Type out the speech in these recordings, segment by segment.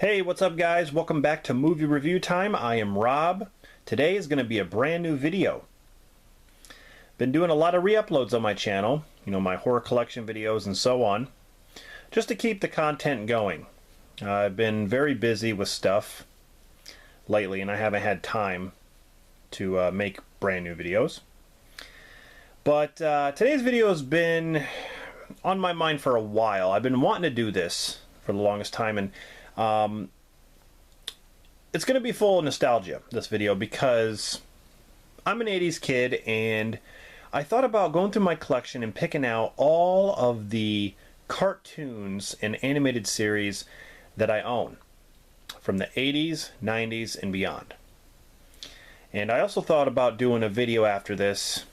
Hey, what's up guys? Welcome back to Movie Review Time. I am Rob. Today is going to be a brand new video. Been doing a lot of re-uploads on my channel, my horror collection videos and so on, just to keep the content going. I've been very busy with stuff lately and I haven't had time to make brand new videos. But today's video has been on my mind for a while. I've been wanting to do this for the longest time, and it's going to be full of nostalgia, this video, because I'm an 80s kid and I thought about going through my collection and picking out all of the cartoons and animated series that I own from the 80s, 90s, and beyond. And I also thought about doing a video after this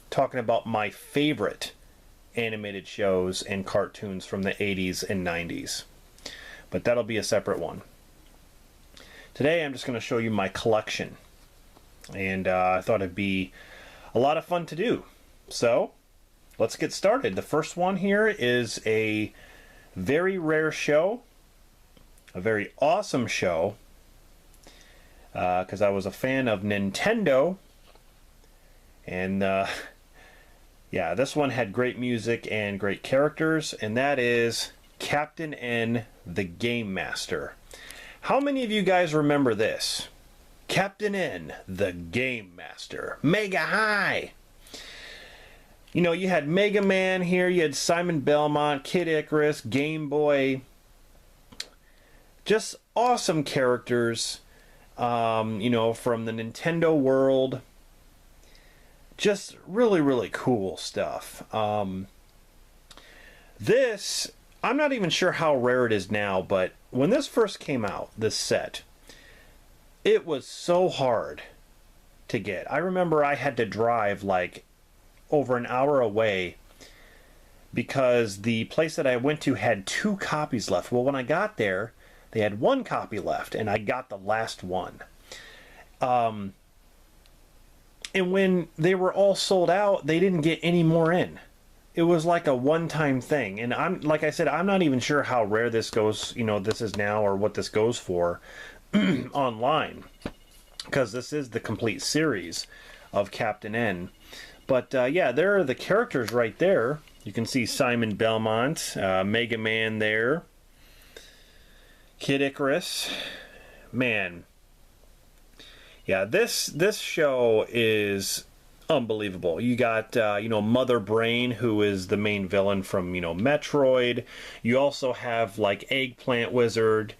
talking about my favorite animated shows and cartoons from the 80s and 90s. But that'll be a separate one. Today I'm just going to show you my collection. And I thought it'd be a lot of fun to do. So, let's get started. The first one here is a very rare show. A very awesome show. Because I was a fan of Nintendo. And yeah, this one had great music and great characters. And that is Captain N, the Game Master. How many of you guys remember this? Captain N, the Game Master. Mega High! You had Mega Man here, you had Simon Belmont, Kid Icarus, Game Boy. Just awesome characters, from the Nintendo world. Just really, really cool stuff. This, I'm not even sure how rare it is now, but when this first came out, this set, it was so hard to get. I remember I had to drive like over an hour away because the place that I went to had 2 copies left. Well, when I got there, they had 1 copy left, and I got the last one. And when they were all sold out, they didn't get any more in. It was like a one-time thing, and like I said, I'm not even sure how rare this goes, this is now, or what this goes for online, because this is the complete series of Captain N. But yeah, there are the characters right there. You can see Simon Belmont, Mega Man there, Kid Icarus. Man, yeah, this show is unbelievable. You got Mother Brain, who is the main villain from Metroid. You also have like Eggplant Wizard,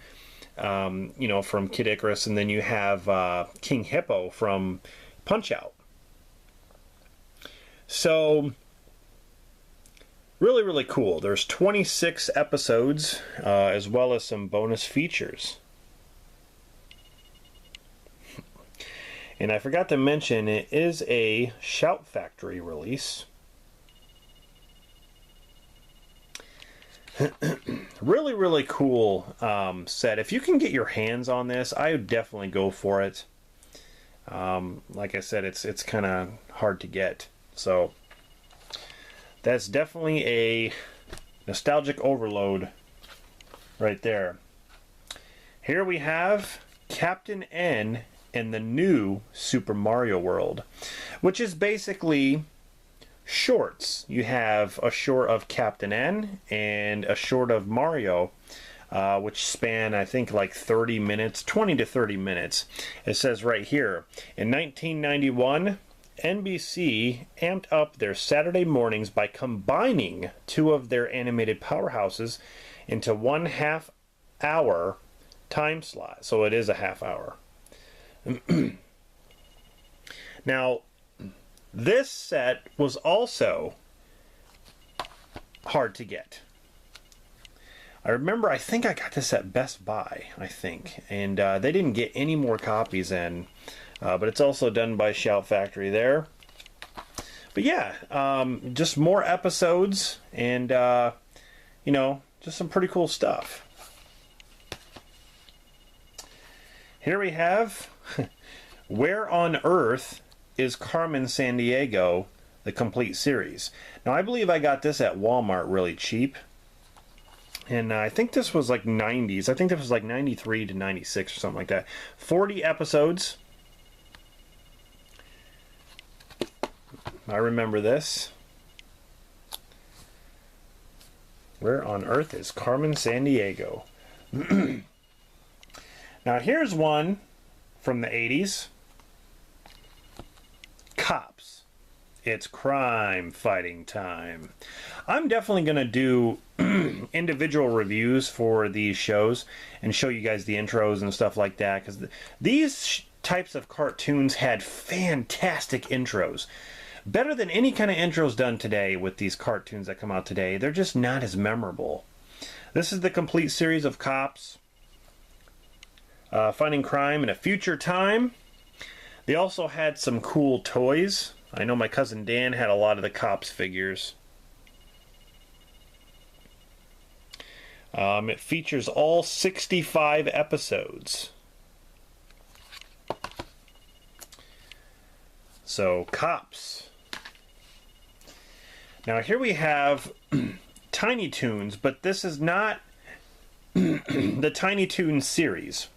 from Kid Icarus, and then you have King Hippo from Punch-Out. So really, really cool. There's 26 episodes, as well as some bonus features. And I forgot to mention, it is a Shout Factory release. Really, really cool set. If you can get your hands on this, I would definitely go for it. Like I said, it's kind of hard to get. So that's definitely a nostalgic overload right there. Here we have Captain N in the new Super Mario World, which is basically shorts. You have a short of Captain N and a short of Mario, which span, I think, like 30 minutes, 20 to 30 minutes. It says right here, in 1991, NBC amped up their Saturday mornings by combining 2 of their animated powerhouses into 1 half-hour time slot. So it is a half hour. Now, this set was also hard to get. I remember, I think I got this at Best Buy, and they didn't get any more copies in, but it's also done by Shout Factory there. But yeah, just more episodes, and just some pretty cool stuff. Here we have Where on Earth is Carmen Sandiego, the complete series. Now, I believe I got this at Walmart really cheap. And I think this was like 90s. I think this was like 93 to 96 or something like that. 40 episodes. I remember this. Where on earth is Carmen Sandiego? Now here's one from the 80s. Cops. It's crime fighting time. I'm definitely going to do individual reviews for these shows and show you guys the intros and stuff like that, because these types of cartoons had fantastic intros. Better than any kind of intros done today with these cartoons that come out today. They're just not as memorable. This is the complete series of Cops. Fighting crime in a future time. They also had some cool toys. I know my cousin Dan had a lot of the Cops figures. It features all 65 episodes. So, Cops. Now here we have Tiny Toons, but this is not the Tiny Toons series.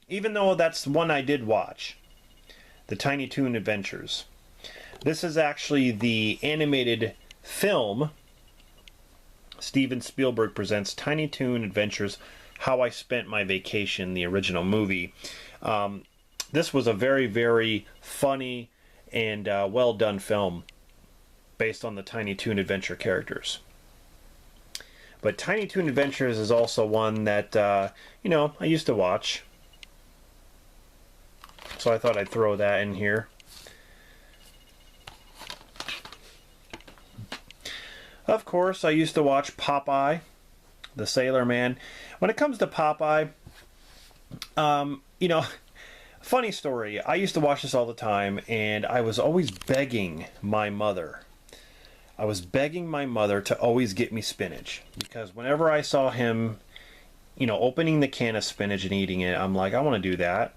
Even though that's one I did watch. The Tiny Toon Adventures. This is actually the animated film. Steven Spielberg presents Tiny Toon Adventures, How I Spent My Vacation, the original movie. This was a very, very funny and well done film based on the Tiny Toon Adventure characters. But Tiny Toon Adventures is also one that, I used to watch. So I thought I'd throw that in here. Of course, I used to watch Popeye, the Sailor Man. When it comes to Popeye, funny story. I used to watch this all the time, and I was always begging my mother. I was begging my mother to always get me spinach. Because whenever I saw him, opening the can of spinach and eating it, I'm like, I want to do that.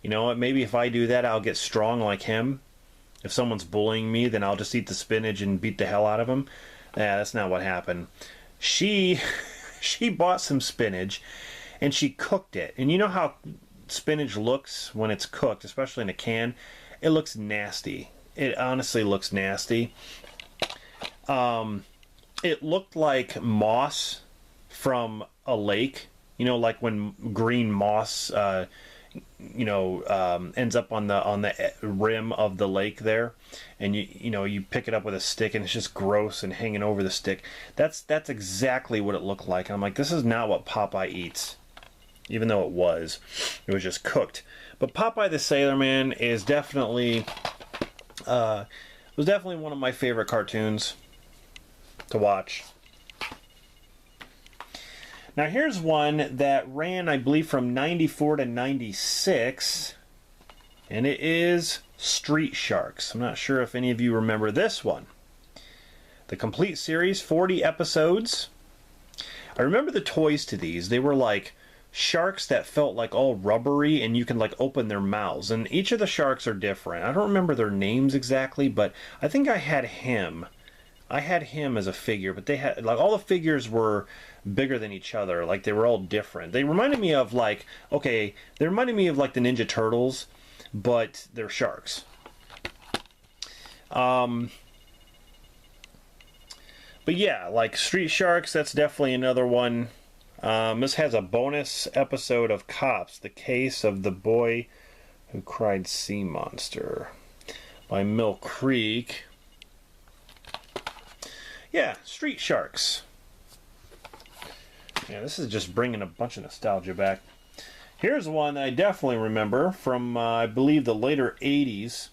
You know what? Maybe if I do that, I'll get strong like him. If someone's bullying me, then I'll just eat the spinach and beat the hell out of him. Yeah, that's not what happened. She bought some spinach and she cooked it. And you know how spinach looks when it's cooked, especially in a can? It looks nasty. It honestly looks nasty. It looked like moss from a lake. Like when green moss ends up on the rim of the lake there, and you pick it up with a stick and it's just gross and hanging over the stick. That's exactly what it looked like. And I'm like, this is not what Popeye eats, even though it was just cooked. But Popeye the Sailor Man is definitely was definitely one of my favorite cartoons to watch. Now here's one that ran, I believe, from 94 to 96, and it is Street Sharks. I'm not sure if any of you remember this one. The complete series, 40 episodes. I remember the toys to these. They were like sharks that felt like all rubbery, and you can like open their mouths. And each of the sharks are different. I don't remember their names exactly, but I think I had him. I had him as a figure, but they had like all the figures were bigger than each other. Like they were all different. They reminded me of the Ninja Turtles, but they're sharks. But yeah, like Street Sharks, that's definitely another one. This has a bonus episode of Cops, The Case of the Boy Who Cried Sea Monster by Mill Creek. Yeah, Street Sharks. Yeah, this is just bringing a bunch of nostalgia back. Here's one I definitely remember from, I believe, the later 80s.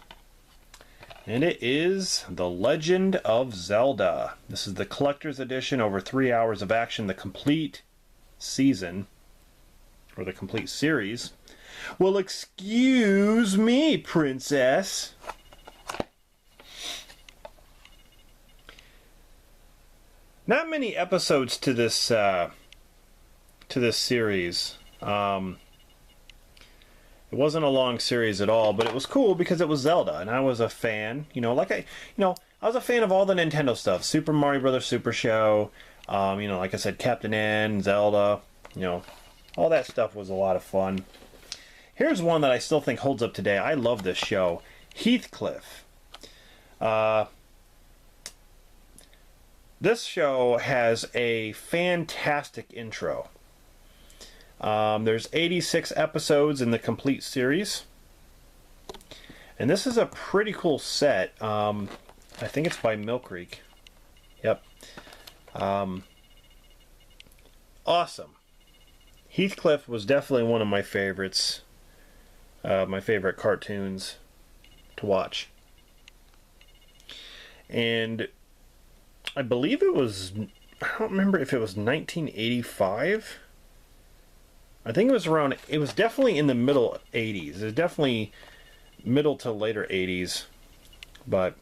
And it is The Legend of Zelda. This is the collector's edition, over 3 hours of action, the complete season, or the complete series. Well, excuse me, princess. Not many episodes to this series. It wasn't a long series at all, but it was cool because it was Zelda, and I was a fan. I was a fan of all the Nintendo stuff: Super Mario Brothers Super Show, You know, like I said, Captain N, Zelda, you know, all that stuff was a lot of fun. Here's one that I still think holds up today. I love this show. Heathcliff. This show has a fantastic intro. There's 86 episodes in the complete series. And this is a pretty cool set. I think it's by Mill Creek. Yep. Awesome. Heathcliff was definitely one of my favorites. My favorite cartoons to watch. And I believe it was, I don't remember if it was 1985. I think it was around, it was definitely in the middle 80s. It was definitely middle to later 80s. But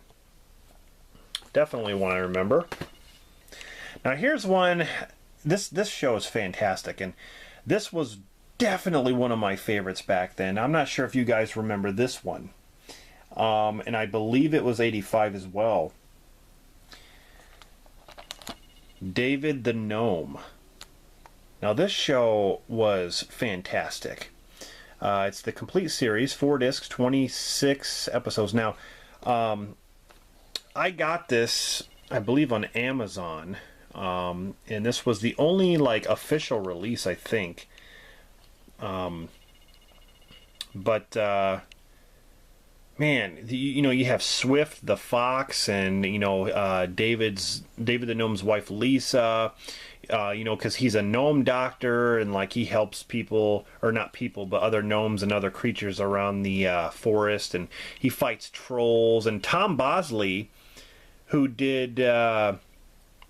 definitely one I remember. Now here's one, this show is fantastic. And this was definitely one of my favorites back then. I'm not sure if you guys remember this one. And I believe it was 85 as well. David the Gnome. Now this show was fantastic. It's the complete series, 4 discs, 26 episodes. Now, I got this, I believe, on Amazon. And this was the only like official release, I think. Man, you know, you have Swift the fox, and you know, David the Gnome's wife Lisa. You know, because he's a gnome doctor, and like he helps people, or not people, but other gnomes and other creatures around the forest, and he fights trolls. And Tom Bosley, who did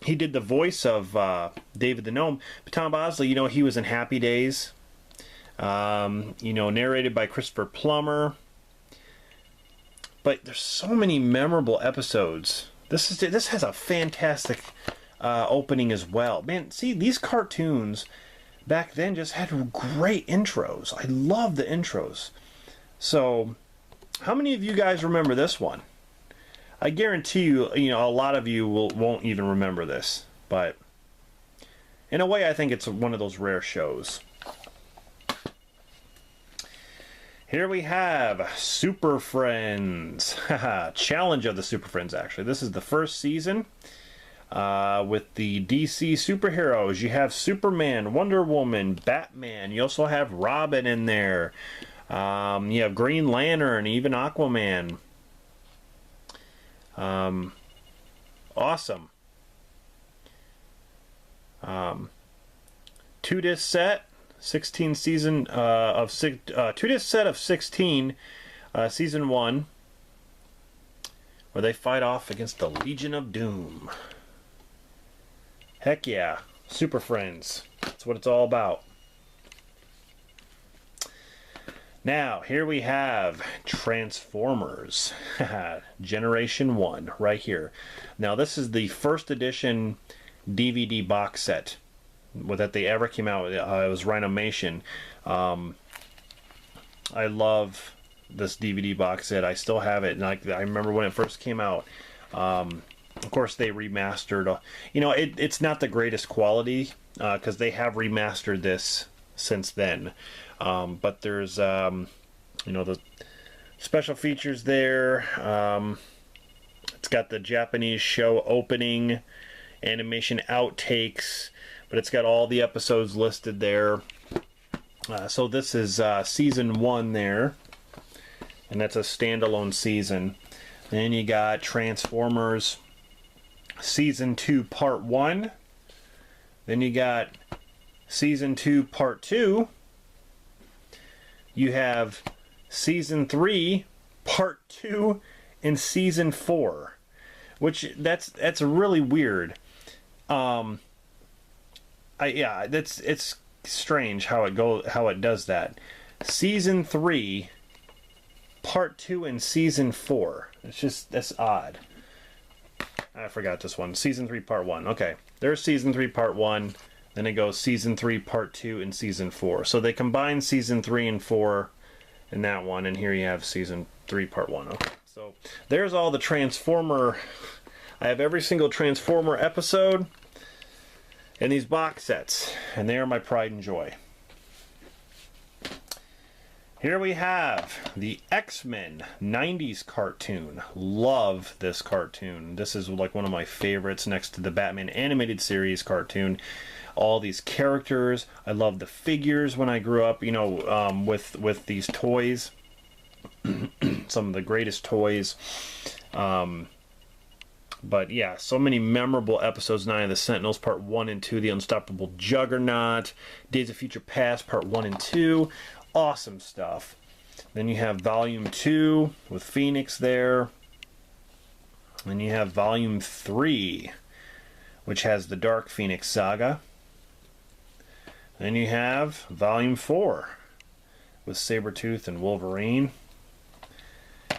he did the voice of David the Gnome. But Tom Bosley, you know, he was in Happy Days. You know, narrated by Christopher Plummer. But there's so many memorable episodes. This has a fantastic opening as well. Man, see, these cartoons back then just had great intros. I love the intros. So, how many of you guys remember this one? I guarantee you, you know, a lot of you won't even remember this. But in a way, I think it's one of those rare shows. Here we have Super Friends. Challenge of the Super Friends, actually. This is the first season with the DC superheroes. You have Superman, Wonder Woman, Batman. You also have Robin in there. You have Green Lantern, even Aquaman. Awesome. 2-disc set. 16 season of 2-disc set of 16, season 1, where they fight off against the Legion of Doom. Heck yeah, Super Friends. That's what it's all about. Now, here we have Transformers, Generation 1, right here. Now, this is the first edition DVD box set that they ever came out. It was Rhinomation. I love this DVD box set. I still have it, and I remember when it first came out. Of course, they remastered. You know, it's not the greatest quality because they have remastered this since then. But there's, you know, the special features there. It's got the Japanese show opening, animation outtakes. But it's got all the episodes listed there. So this is season 1 there. And that's a standalone season. Then you got Transformers season 2 part 1. Then you got season 2 part 2. You have season 3 part 2 and season 4. Which that's really weird. Yeah, it's strange how it does that. Season 3, part 2, and season 4. That's odd. I forgot this one. Season 3, part 1. Okay, there's season 3, part 1. Then it goes season 3, part 2, and season 4. So they combine season 3 and 4 in that one, and here you have season 3, part 1. Okay, so there's all the Transformer. I have every single Transformer episode. in these box sets, and they are my pride and joy. Here we have the X-Men 90s cartoon. Love this cartoon. This is like one of my favorites next to the Batman animated series cartoon. All these characters. I love the figures when I grew up, you know, with these toys. Some of the greatest toys. But yeah, so many memorable episodes. Night of the Sentinels Part 1 and 2. The Unstoppable Juggernaut. Days of Future Past Part 1 and 2. Awesome stuff. Then you have Volume 2 with Phoenix there. Then you have Volume 3, which has the Dark Phoenix Saga. Then you have Volume 4 with Sabretooth and Wolverine.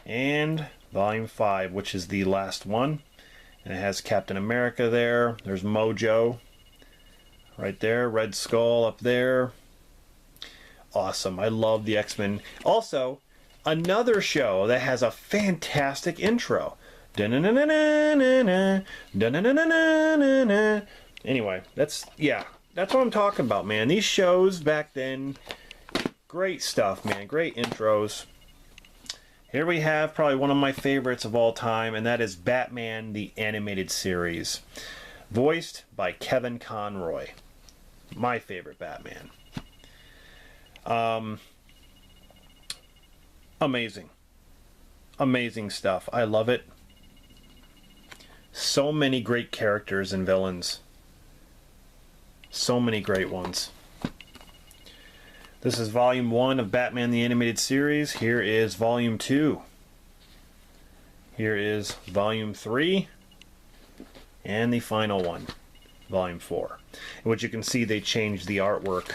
And Volume 5, which is the last one. And it has Captain America there. There's Mojo right there. Red Skull up there. Awesome. I love the X-Men. Also, another show that has a fantastic intro. Anyway, that's what I'm talking about, man. These shows back then, great stuff, man. Great intros. Here we have probably one of my favorites of all time, and that is Batman the Animated Series, voiced by Kevin Conroy. My favorite Batman. Amazing stuff. I love it. So many great characters and villains. So many great ones. This is Volume 1 of Batman the Animated Series. Here is Volume 2. Here is Volume 3. And the final one, Volume 4. In which you can see they changed the artwork,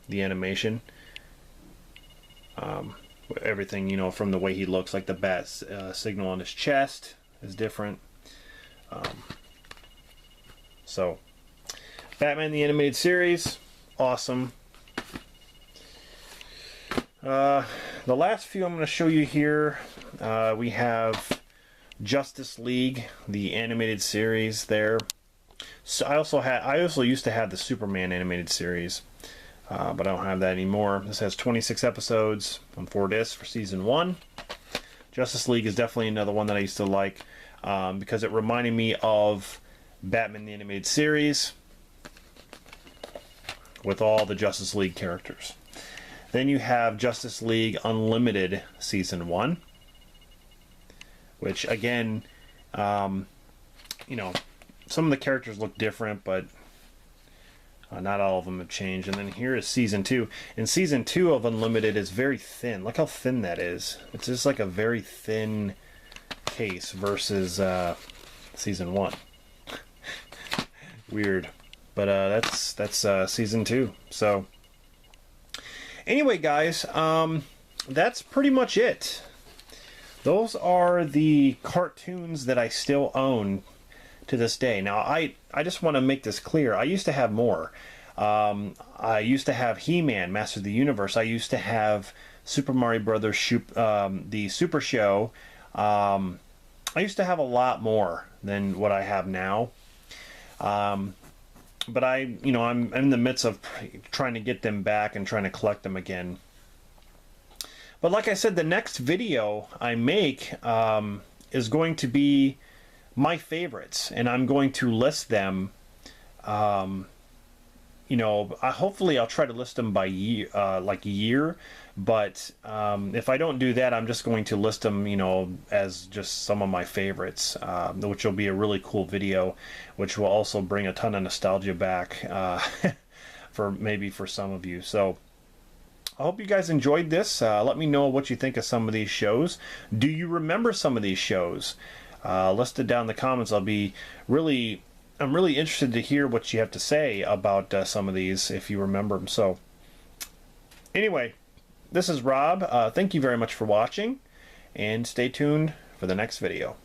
the animation. Everything, you know, from the way he looks, like the bat signal on his chest is different. So, Batman the Animated Series, awesome. The last few I'm going to show you here, we have Justice League, the animated series there. So I also used to have the Superman animated series, but I don't have that anymore. This has 26 episodes on 4 discs for season 1. Justice League is definitely another one that I used to like, because it reminded me of Batman the Animated Series with all the Justice League characters. Then you have Justice League Unlimited Season 1, which again, you know, some of the characters look different, but not all of them have changed. And then here is Season 2. And Season 2 of Unlimited is very thin. Look how thin that is. It's just like a very thin case versus Season 1. Weird. But that's Season 2. So anyway, guys, that's pretty much it. Those are the cartoons that I still own to this day. Now, I just want to make this clear. I used to have more. I used to have He-Man, Master of the Universe. I used to have Super Mario Brothers, the Super Show. I used to have a lot more than what I have now. But I'm in the midst of trying to get them back and trying to collect them again. But like I said, the next video I make is going to be my favorites, and I'm going to list them. Hopefully I'll try to list them by year, year. But if I don't do that, I'm just going to list them, as just some of my favorites, which will be a really cool video, which will also bring a ton of nostalgia back for some of you. So I hope you guys enjoyed this. Let me know what you think of some of these shows. Do you remember some of these shows? List it down in the comments. I'm really interested to hear what you have to say about some of these, if you remember them. So anyway, this is Rob. Thank you very much for watching, and stay tuned for the next video.